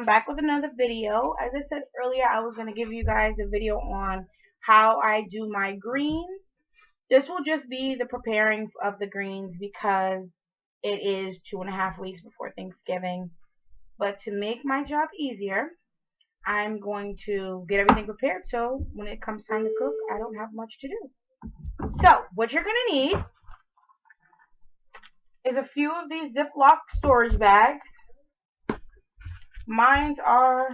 I'm back with another video. As I said earlier, I was going to give you guys a video on how I do my greens. This will just be the preparing of the greens because it is 2.5 weeks before Thanksgiving. But to make my job easier, I'm going to get everything prepared so when it comes time to cook, I don't have much to do. So, what you're going to need is a few of these Ziploc storage bags. Mine are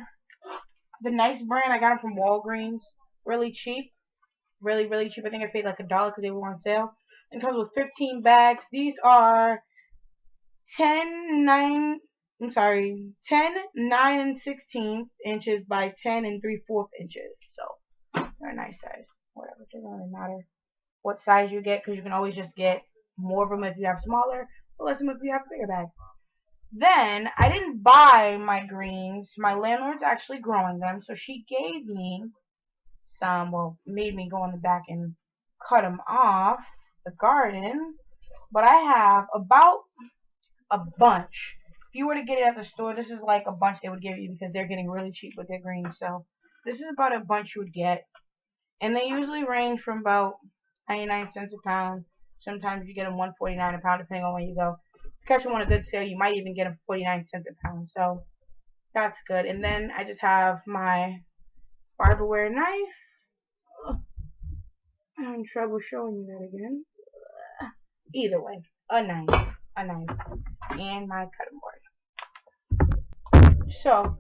the nice brand. I got them from Walgreens. Really cheap. Really, really cheap. I think I paid like $1 because they were on sale. It comes with 15 bags. These are 10, 9, 9 and 16 inches by 10 and 3/4 inches. So, they're a nice size. Whatever. It doesn't really matter what size you get because you can always just get more of them if you have smaller or less of them if you have bigger bags. Then, I didn't buy my greens. My landlord's actually growing them, so she gave me some, well, made me go in the back and cut them off the garden. But I have about a bunch. If you were to get it at the store, this is like a bunch they would give you because they're getting really cheap with their greens. So, this is about a bunch you would get. And they usually range from about 99 cents a pound. Sometimes you get them $1.49 a pound depending on where you go. Catch them on a good sale, you might even get them 49 cents a pound. So that's good. And then I just have my barberware knife. I'm having trouble showing you that again. Either way, a knife, and my cutting board. So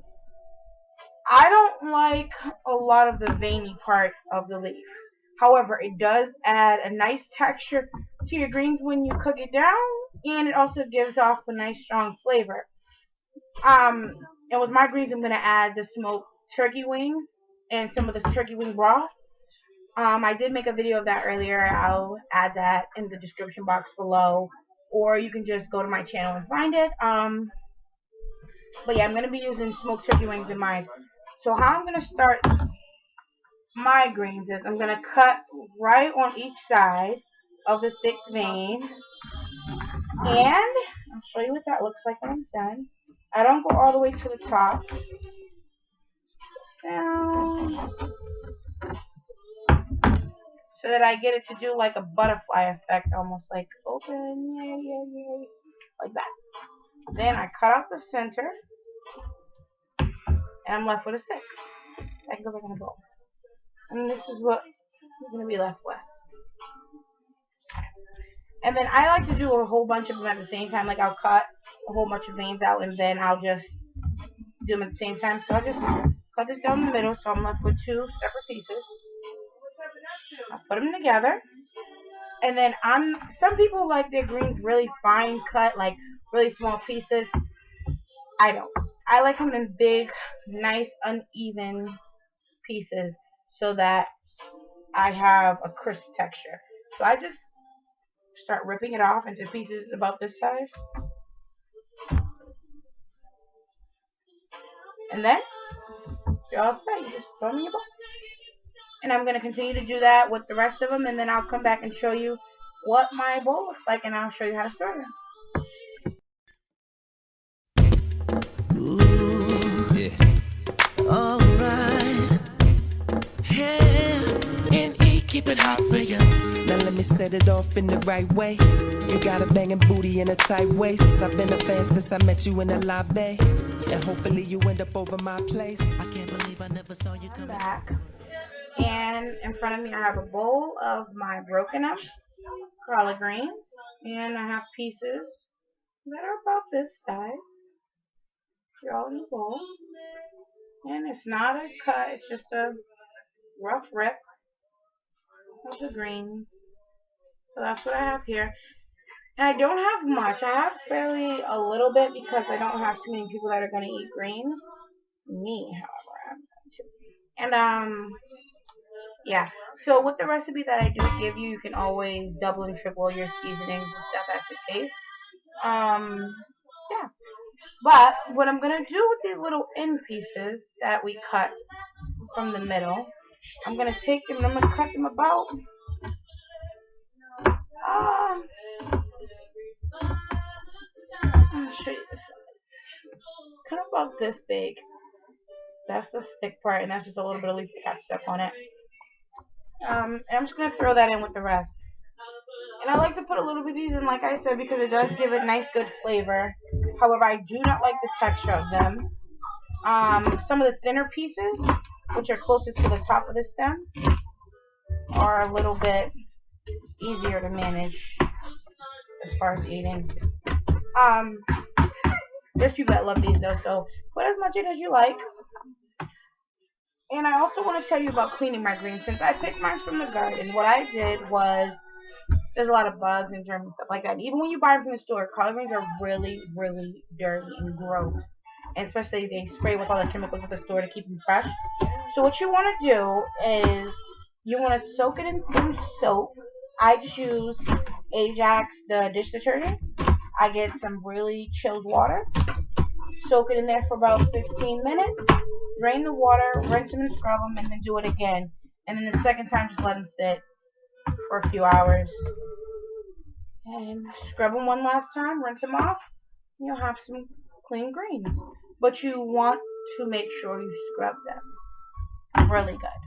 I don't like a lot of the veiny part of the leaf. However, it does add a nice texture to your greens when you cook it down, and it also gives off a nice strong flavor. And with my greens, I'm gonna add the smoked turkey wing and some of this turkey wing broth. I did make a video of that earlier. I'll add that in the description box below, or you can just go to my channel and find it. But yeah, I'm gonna be using smoked turkey wings in mine. So how I'm gonna start my greens is I'm gonna cut right on each side of the thick vein, and I'll show you what that looks like when I'm done. I don't go all the way to the top. Down. So that I get it to do like a butterfly effect, almost like open, yay, like that. Then I cut out the center, and I'm left with a stick. I can go back in the bowl. And this is what you're going to be left with. And then I like to do a whole bunch of them at the same time. Like I'll cut a whole bunch of veins out, and then I'll just do them at the same time. So I'll just cut this down the middle, so I'm left with two separate pieces. I'll put them together. And then some people like their greens really fine cut, like really small pieces. I don't. I like them in big, nice, uneven pieces so that I have a crisp texture. So I just start ripping it off into pieces about this size. And then you're all set. You just throw them in your bowl. And I'm going to continue to do that with the rest of them, and then I'll come back and show you what my bowl looks like, and I'll show you how to store them. Ooh, yeah. Alright. Yeah. N.E. keep it hot for you. Now let me set it off in the right way. You got a banging booty in a tight waist. I've been a fan since I met you in the lobby. And hopefully you end up over my place. I can't believe I never saw you come back. And in front of me I have a bowl of my broken up collard greens, and I have pieces that are about this size. They're all in the bowl, and it's not a cut, it's just a rough rip of the greens. So that's what I have here. And I don't have much. I have fairly a little bit because I don't have too many people that are going to eat greens. Me, however, I'm going to. And yeah, so with the recipe that I do give you, you can always double and triple your seasonings and stuff at your taste. Yeah. But what I'm going to do with these little end pieces that we cut from the middle, I'm going to take them and I'm going to cut them about, I'll show you this. Kind of about this big. That's the stick part, and that's just a little bit of leaf ketchup on it. And I'm just gonna throw that in with the rest. And I like to put a little bit of these in, like I said, because it does give it nice, good flavor. However, I do not like the texture of them. Some of the thinner pieces, which are closest to the top of the stem, are a little bit easier to manage as far as eating. There's people that love these though, so put as much in as you like. And I also want to tell you about cleaning my greens. Since I picked mine from the garden, what I did was, there's a lot of bugs and germs and stuff like that. And even when you buy them from the store, collard greens are really, really dirty and gross. And especially they spray with all the chemicals at the store to keep them fresh. So what you want to do is you want to soak it in some soap. I just use Ajax, the dish detergent. I get some really chilled water. Soak it in there for about 15 minutes. Drain the water, rinse them and scrub them, and then do it again. And then the second time, just let them sit for a few hours. And scrub them one last time, rinse them off, and you'll have some clean greens. But you want to make sure you scrub them really good.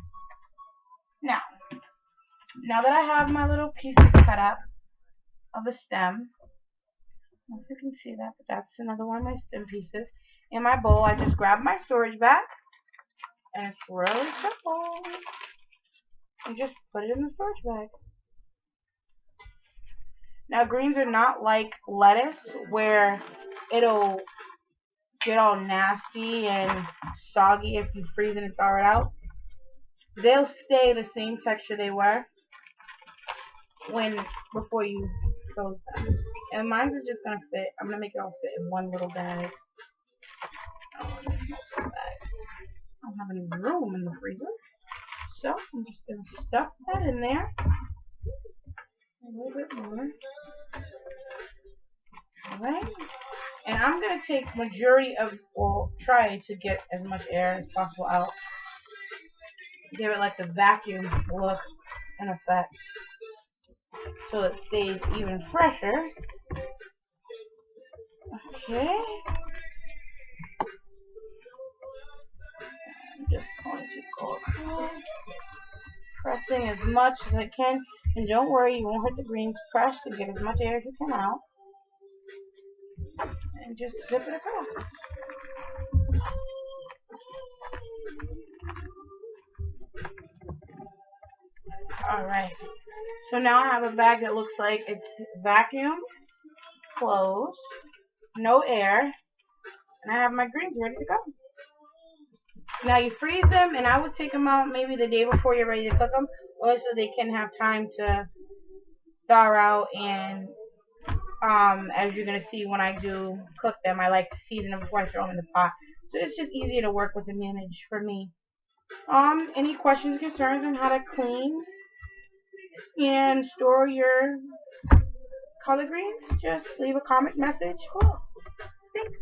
Now that I have my little pieces cut up of the stem, I don't know if you can see that, but that's another one of my stem pieces. In my bowl, I just grab my storage bag, and it's really simple. You just put it in the storage bag. Now, greens are not like lettuce, where it'll get all nasty and soggy if you freeze it and thaw it out. They'll stay the same texture they were before you froze them. And mine is just gonna fit. I'm gonna make it all fit in one little bag. I don't have any room in the freezer, so I'm just gonna stuff that in there a little bit more. Alright, and I'm gonna take try to get as much air as possible out. Give it like the vacuum look and effect, so it stays even fresher. Okay. I'm just going to go across, pressing as much as I can. And don't worry, you won't hurt the greens. Press and get as much air as you can out. And just zip it across. Alright. So now I have a bag that looks like it's vacuum closed, no air, and I have my greens ready to go. Now you freeze them, and I would take them out maybe the day before you're ready to cook them, only so they can have time to thaw out. And as you're gonna see when I do cook them, I like to season them before I throw them in the pot, so it's just easier to work with and manage for me. Any questions, concerns on how to clean and store your collard greens? Just leave a comment message. Cool. Thanks.